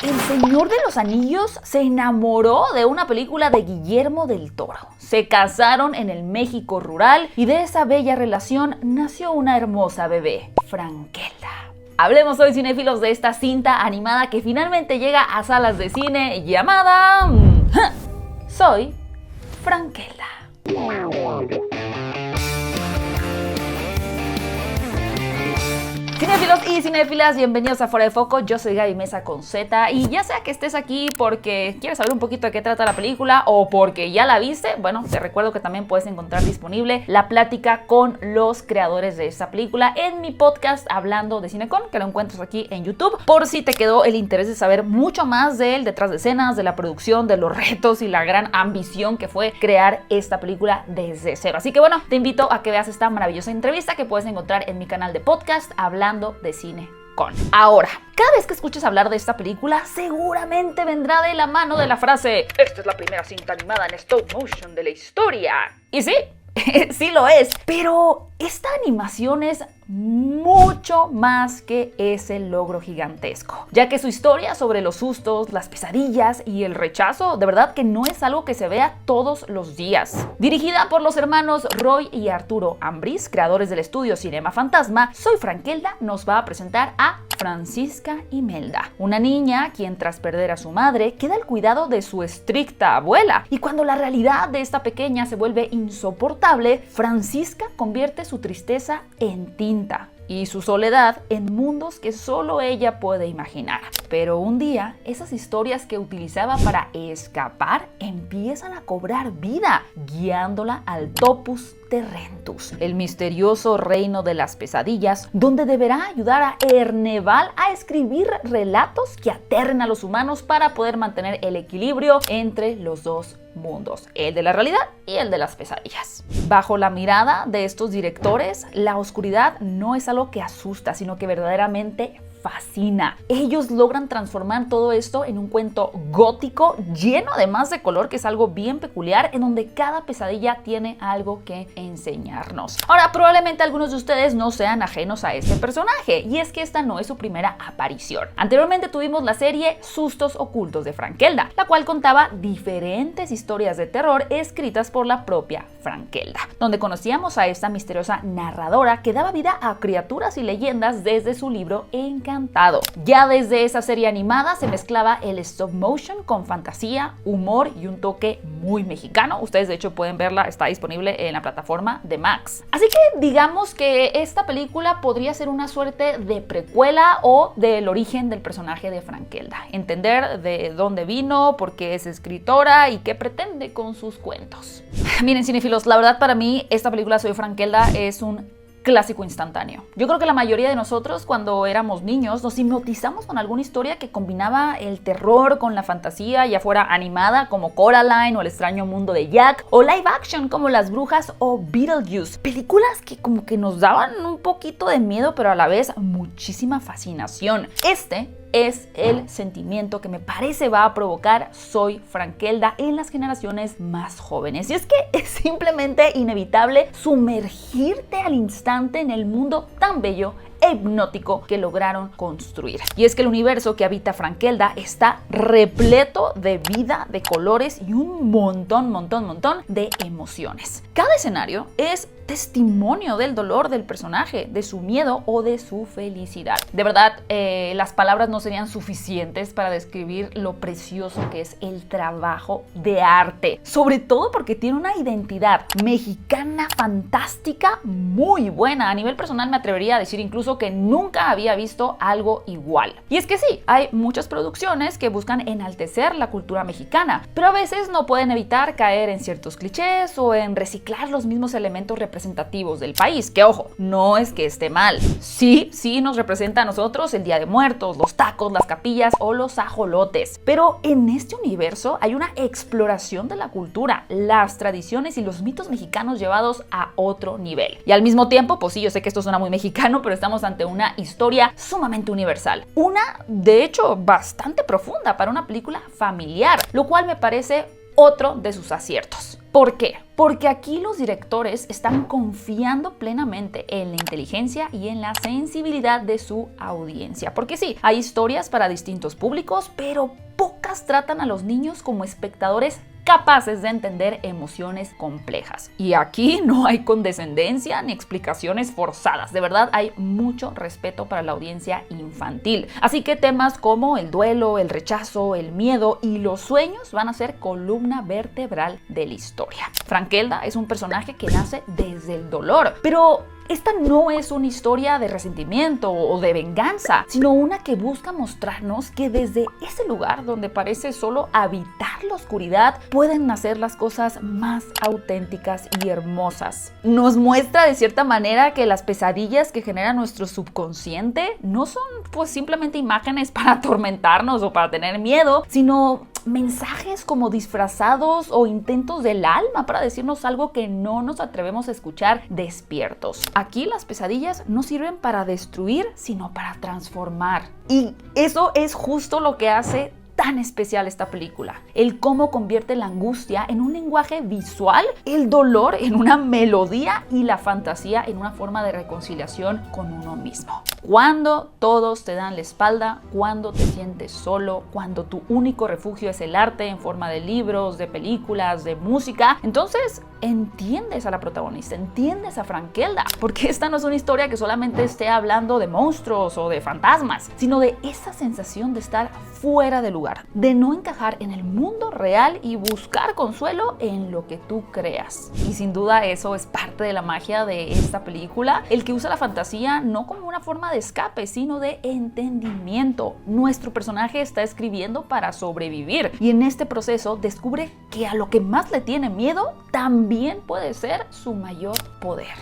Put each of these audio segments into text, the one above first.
El Señor de los Anillos se enamoró de una película de Guillermo del Toro. Se casaron en el México rural y de esa bella relación nació una hermosa bebé, Frankelda. Hablemos hoy, cinéfilos, de esta cinta animada que finalmente llega a salas de cine llamada... Soy Frankelda. Cinéfilos y cinéfilas, bienvenidos a Fuera de Foco. Yo soy Gaby Mesa con Z y ya sea que estés aquí porque quieres saber un poquito de qué trata la película o porque ya la viste, bueno, te recuerdo que también puedes encontrar disponible la plática con los creadores de esta película en mi podcast Hablando de Cinecon, que lo encuentras aquí en YouTube, por si te quedó el interés de saber mucho más del detrás de escenas, de la producción, de los retos y la gran ambición que fue crear esta película desde cero. Así que bueno, te invito a que veas esta maravillosa entrevista que puedes encontrar en mi canal de podcast Hablando de Cine Con. Ahora, cada vez que escuches hablar de esta película, seguramente vendrá de la mano de la frase: esta es la primera cinta animada en stop motion de la historia. Y sí, sí lo es, pero esta animación es mucho más que ese logro gigantesco, ya que su historia sobre los sustos, las pesadillas y el rechazo de verdad que no es algo que se vea todos los días. Dirigida por los hermanos Roy y Arturo Ambris, creadores del estudio Cinema Fantasma, Soy Frankelda nos va a presentar a Francisca Imelda, una niña quien tras perder a su madre queda al cuidado de su estricta abuela, y cuando la realidad de esta pequeña se vuelve insoportable, Francisca convierte su tristeza en tinta y su soledad en mundos que solo ella puede imaginar. Pero un día, esas historias que utilizaba para escapar empiezan a cobrar vida, guiándola al Topus Terrentus, el misterioso reino de las pesadillas, donde deberá ayudar a Erneval a escribir relatos que aterren a los humanos para poder mantener el equilibrio entre los dos mundos, el de la realidad y el de las pesadillas. Bajo la mirada de estos directores, la oscuridad no es algo que asusta, sino que verdaderamente fascina. Ellos logran transformar todo esto en un cuento gótico lleno además de color, que es algo bien peculiar, en donde cada pesadilla tiene algo que enseñarnos. Ahora, probablemente algunos de ustedes no sean ajenos a este personaje, y es que esta no es su primera aparición. Anteriormente tuvimos la serie Sustos Ocultos de Frankelda, la cual contaba diferentes historias de terror escritas por la propia Frankelda, donde conocíamos a esta misteriosa narradora que daba vida a criaturas y leyendas desde su libro Encantado. Ya desde esa serie animada se mezclaba el stop motion con fantasía, humor y un toque muy mexicano. Ustedes de hecho pueden verla, está disponible en la plataforma de Max. Así que digamos que esta película podría ser una suerte de precuela o del origen del personaje de Frankelda. Entender de dónde vino, por qué es escritora y qué pretende con sus cuentos. Miren, cinéfilos, la verdad para mí esta película Soy Frankelda es un clásico instantáneo. Yo creo que la mayoría de nosotros cuando éramos niños nos hipnotizamos con alguna historia que combinaba el terror con la fantasía, ya fuera animada como Coraline o El extraño mundo de Jack, o live action como Las brujas o Beetlejuice. Películas que como que nos daban un poquito de miedo, pero a la vez muchísima fascinación. Este es el sentimiento que me parece va a provocar Soy Frankelda en las generaciones más jóvenes. Y es que es simplemente inevitable sumergirte al instante en el mundo tan bello e hipnótico que lograron construir. Y es que el universo que habita Frankelda está repleto de vida, de colores y un montón de emociones. Cada escenario es testimonio del dolor del personaje, de su miedo o de su felicidad. De verdad, las palabras no serían suficientes para describir lo precioso que es el trabajo de arte, sobre todo porque tiene una identidad mexicana fantástica muy buena. A nivel personal me atrevería a decir incluso que nunca había visto algo igual. Y es que sí, hay muchas producciones que buscan enaltecer la cultura mexicana, pero a veces no pueden evitar caer en ciertos clichés o en reciclar los mismos elementos representativos del país, que ojo, no es que esté mal. Sí nos representa a nosotros el Día de Muertos, los tacos, las capillas o los ajolotes, pero en este universo hay una exploración de la cultura, las tradiciones y los mitos mexicanos llevados a otro nivel. Y al mismo tiempo, pues sí, yo sé que esto suena muy mexicano, pero estamos ante una historia sumamente universal, una de hecho bastante profunda para una película familiar, lo cual me parece otro de sus aciertos. ¿Por qué? Porque aquí los directores están confiando plenamente en la inteligencia y en la sensibilidad de su audiencia. Porque sí, hay historias para distintos públicos, pero pocas tratan a los niños como espectadores capaces de entender emociones complejas. Y aquí no hay condescendencia ni explicaciones forzadas. De verdad, hay mucho respeto para la audiencia infantil. Así que temas como el duelo, el rechazo, el miedo y los sueños van a ser columna vertebral de la historia. Frankelda es un personaje que nace desde el dolor, pero esta no es una historia de resentimiento o de venganza, sino una que busca mostrarnos que desde ese lugar donde parece solo habitar la oscuridad, pueden nacer las cosas más auténticas y hermosas. Nos muestra de cierta manera que las pesadillas que genera nuestro subconsciente no son pues simplemente imágenes para atormentarnos o para tener miedo, sino mensajes como disfrazados o intentos del alma para decirnos algo que no nos atrevemos a escuchar despiertos. Aquí las pesadillas no sirven para destruir, sino para transformar. Y eso es justo lo que hace tan especial esta película. El cómo convierte la angustia en un lenguaje visual, el dolor en una melodía y la fantasía en una forma de reconciliación con uno mismo. Cuando todos te dan la espalda, cuando te sientes solo, cuando tu único refugio es el arte en forma de libros, de películas, de música, entonces entiendes a la protagonista, entiendes a Frankelda, porque esta no es una historia que solamente esté hablando de monstruos o de fantasmas, sino de esa sensación de estar fuera de lugar, de no encajar en el mundo real y buscar consuelo en lo que tú creas. Y sin duda eso es parte de la magia de esta película, el que usa la fantasía no como una forma de escape, sino de entendimiento. Nuestro personaje está escribiendo para sobrevivir y en este proceso descubre que a lo que más le tiene miedo también puede ser su mayor poder.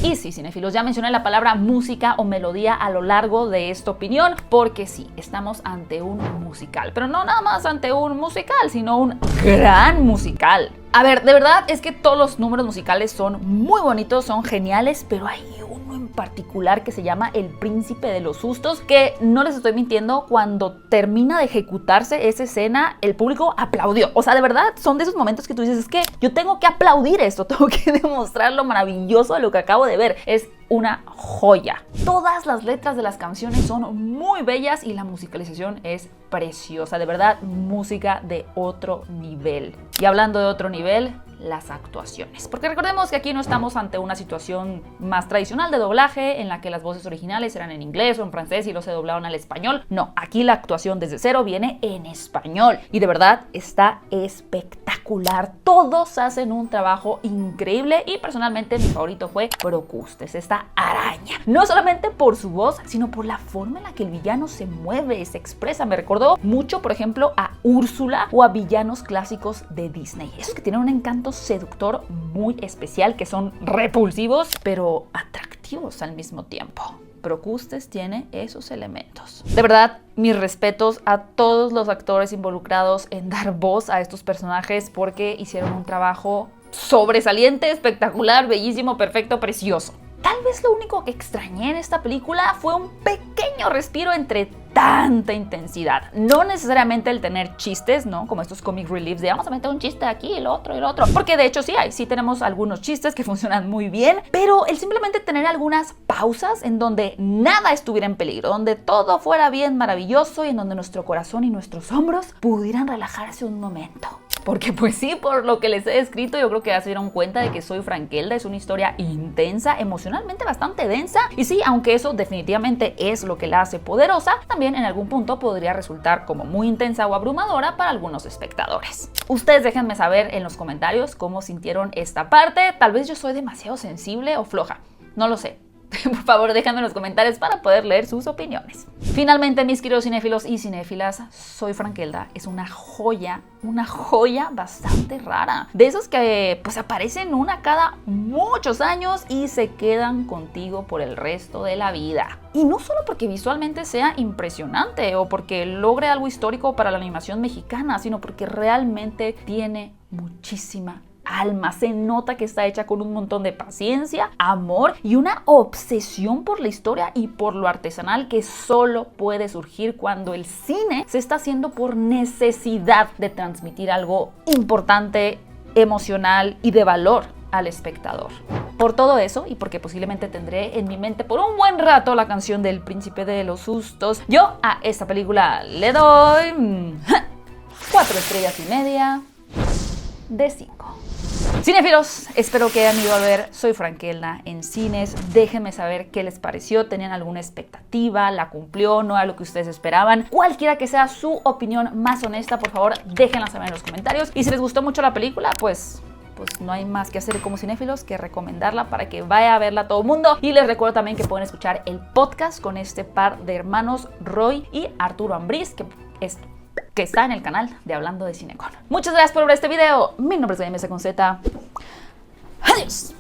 Y sí, cinéfilos, ya mencioné la palabra música o melodía a lo largo de esta opinión, porque sí, estamos ante un musical, pero no nada más ante un musical, sino un gran musical. A ver, de verdad es que todos los números musicales son muy bonitos, son geniales, pero hay uno en particular que se llama El Príncipe de los Sustos, que no les estoy mintiendo, cuando termina de ejecutarse esa escena, el público aplaudió. O sea, de verdad, son de esos momentos que tú dices, es que yo tengo que aplaudir esto, tengo que demostrar lo maravilloso de lo que acabo de ver. Es una joya. Todas las letras de las canciones son muy bellas y la musicalización es preciosa. De verdad, música de otro nivel. Y hablando de otro nivel, las actuaciones. Porque recordemos que aquí no estamos ante una situación más tradicional de doblaje en la que las voces originales eran en inglés o en francés y luego se doblaban al español. No, aquí la actuación desde cero viene en español y de verdad está espectacular. Todos hacen un trabajo increíble y personalmente mi favorito fue Procustes, esta araña. No solamente por su voz, sino por la forma en la que el villano se mueve, se expresa. Me recordó mucho, por ejemplo, a Úrsula o a villanos clásicos de Disney. Esos que tienen un encanto seductor muy especial, que son repulsivos, pero atractivos al mismo tiempo. Procustes tiene esos elementos. De verdad, mis respetos a todos los actores involucrados en dar voz a estos personajes porque hicieron un trabajo sobresaliente, espectacular, bellísimo, perfecto, precioso. Tal vez lo único que extrañé en esta película fue un pequeño respiro entre tanta intensidad. No necesariamente el tener chistes, ¿no? Como estos comic reliefs de vamos a meter un chiste aquí, el otro y el otro. Porque de hecho sí tenemos algunos chistes que funcionan muy bien, pero el simplemente tener algunas pausas en donde nada estuviera en peligro, donde todo fuera bien maravilloso y en donde nuestro corazón y nuestros hombros pudieran relajarse un momento. Porque pues sí, por lo que les he descrito, yo creo que ya se dieron cuenta de que Soy Frankelda es una historia intensa, emocionalmente bastante densa. Y sí, aunque eso definitivamente es lo que la hace poderosa, también en algún punto podría resultar como muy intensa o abrumadora para algunos espectadores. Ustedes déjenme saber en los comentarios cómo sintieron esta parte. Tal vez yo soy demasiado sensible o floja, no lo sé. Por favor, déjenme en los comentarios para poder leer sus opiniones. Finalmente, mis queridos cinéfilos y cinéfilas, Soy Frankelda es una joya bastante rara. De esos que pues aparecen una cada muchos años y se quedan contigo por el resto de la vida. Y no solo porque visualmente sea impresionante o porque logre algo histórico para la animación mexicana, sino porque realmente tiene muchísima alma, se nota que está hecha con un montón de paciencia, amor y una obsesión por la historia y por lo artesanal que solo puede surgir cuando el cine se está haciendo por necesidad de transmitir algo importante, emocional y de valor al espectador. Por todo eso, y porque posiblemente tendré en mi mente por un buen rato la canción del Príncipe de los Sustos, yo a esta película le doy 4 estrellas y media de 5. Cinéfilos, espero que hayan ido a ver Soy Frankelda en cines. Déjenme saber qué les pareció. ¿Tenían alguna expectativa? ¿La cumplió? ¿No era lo que ustedes esperaban? Cualquiera que sea su opinión más honesta, por favor, déjenla saber en los comentarios. Y si les gustó mucho la película, pues no hay más que hacer como cinéfilos que recomendarla para que vaya a verla todo el mundo. Y les recuerdo también que pueden escuchar el podcast con este par de hermanos, Roy y Arturo Ambriz, que está en el canal de Hablando de Cinecon. Muchas gracias por ver este video. Mi nombre es Gaby Mesa con Z. Adiós.